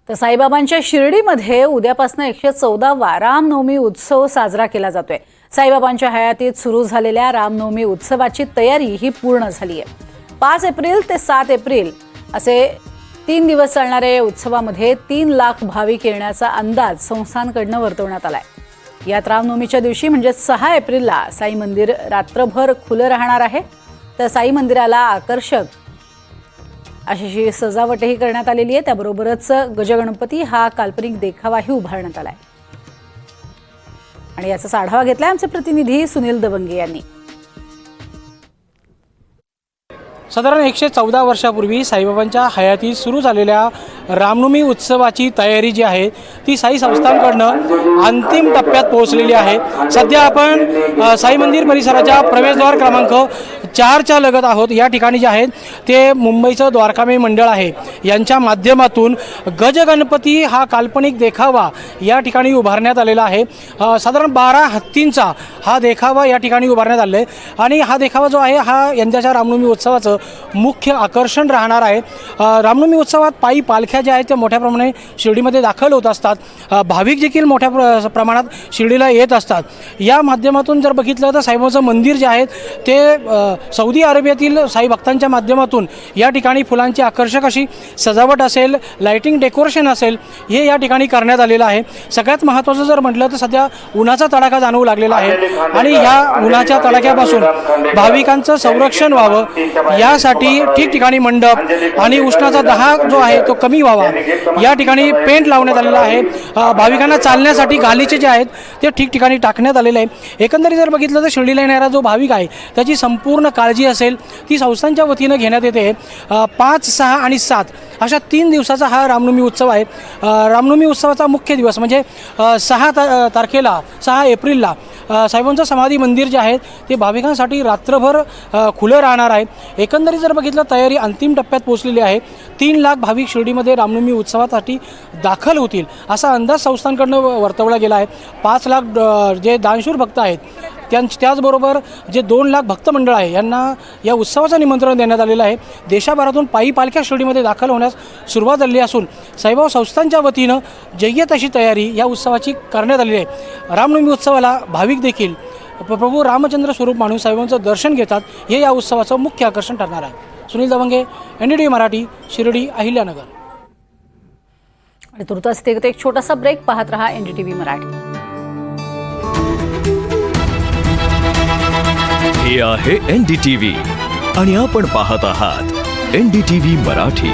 तर साईबाबांच्या शिर्डीमध्ये उद्यापासून 114वा रामनवमी उत्सव साजरा केला जातोय। साईबाबांच्या हयातीत सुरू झालेल्या रामनवमी उत्सवाची तयारी ही पूर्ण झाली आहे। 5 एप्रिल ते 7 एप्रिल असे 3 दिवस चालणाऱ्या या उत्सवामध्ये 3 लाख भाविक येण्याचा अंदाज संस्थांकडून वर्तवण्यात आलाय। यात रामनवमीच्या दिवशी म्हणजे 6 एप्रिलला साई मंदिर रात्रभर खुलं राहणार आहे। तर साई मंदिराला आकर्षक अशी सजावटही करण्यात आलेली आहे। त्याबरोबरच गजगणपती हा काल्पनिक देखावाही उभारण्यात आलाय। आणि याचा आढावा घेतलाय आमचे प्रतिनिधी सुनील दवंगे यांनी। साधारण 114 वर्षापूर्वी साईबाबांच्या हयातीत सुरू झालेल्या रामनवमी उत्सवाची तयारी जी आहे ती साई संस्थांकडून अंतिम टप्प्यात पोहोचलेली आहे। सध्या आपण साई मंदिर परिसराच्या प्रवेशद्वार क्रमांक 4च्या लगत आहोत। या ठिकाणी जे आहेत ते मुंबईचं द्वारकामाई मंडळ आहे यांच्या माध्यमातून गजगणपती हा काल्पनिक देखावा या ठिकाणी उभारण्यात आलेला आहे। साधारण 12 हत्तींचा हा देखावा या ठिकाणी उभारण्यात आलेला आहे आणि हा देखावा जो आहे हा यंदाच्या रामनवमी उत्सवाचं मुख्य आकर्षण राहणार आहे। रामनवमी उत्सवात पायी पालख्या ज्या आहेत त्या मोठ्या प्रमाणात शिर्डीमध्ये दाखल होत असतात। भाविक देखील मोठ्या प्रमाणात शिर्डीला येत असतात। या माध्यमातून जर बघितलं तर साईबाबांचं मंदिर जे आहे ते सौदी अरेबियातील साई भक्तांच्या माध्यमातून या ठिकाणी फुलांची आकर्षक अशी सजावट असेल, लाइटिंग डेकोरेशन असेल, हे या ठिकाणी करण्यात आलेलं आहे। सगळ्यात महत्त्वाचं जर म्हटलं तर सध्या उन्हाचा तडाखा जाणवू लागलेला आहे आणि या उन्हाच्या तडाख्यापासून भाविकांचं संरक्षण व्हावं यासाठी ठिकठिकाणी मंडप आणि उष्णाचा दहा जो आहे तो कमी व्हावा या ठिकाणी पेंट लावण्यात आलेला आहे। भाविकांना चालण्यासाठी गालिचे जे आहेत ते ठिकठिकाणी टाकण्यात आलेले आहे। एकंदरीत जर बघितलं तर शिर्डीला येणारा जो भाविक आहे त्याची संपूर्ण काळजी असेल ती संस्थांच्या वतीनं घेण्यात येते। 5, 6 आणि 7 अशा 3 दिवसाचा हा रामनवमी उत्सव आहे। रामनवमी उत्सवाचा मुख्य दिवस म्हणजे 6 तारखेला 6 एप्रिलला साईबाबांचं समाधी मंदिर जे आहे ते भाविकांसाठी रात्रभर खुलं राहणार आहे। एकंदरीत जर बघितलं तयारी अंतिम टप्प्यात पोहोचलेली आहे। 3 लाख भाविक शिर्डीमध्ये रामनवमी उत्सवासाठी दाखल होतील असा अंदाज संस्थांकडून वर्तवला गेला आहे। 5 लाख जे दानशूर भक्त आहेत त्याचबरोबर जे 2 लाख भक्त मंडळ आहे यांना या उत्सवाचं निमंत्रण देण्यात आलेलं आहे। देशाभरातून पायी पालख्या शिर्डीमध्ये दाखल होण्यास सुरुवात झाली असून साईबाबा संस्थांच्या वतीनं जय्यत अशी तयारी या उत्सवाची करण्यात आलेली आहे। रामनवमी उत्सवाला भाविक देखील प्रभू रामचंद्र स्वरूप मानून साईबाबांचं दर्शन घेतात, हे या उत्सवाचं मुख्य आकर्षण ठरणार आहे। सुनील दवंगे, NDTV मराठी, शिर्डी, अहिल्यानगर। आणि तुर्तास एक छोटासा ब्रेक पाहत रहा NDTV मराठी। हे आहे NDTV आणि आपण पाहत आहात NDTV मराठी।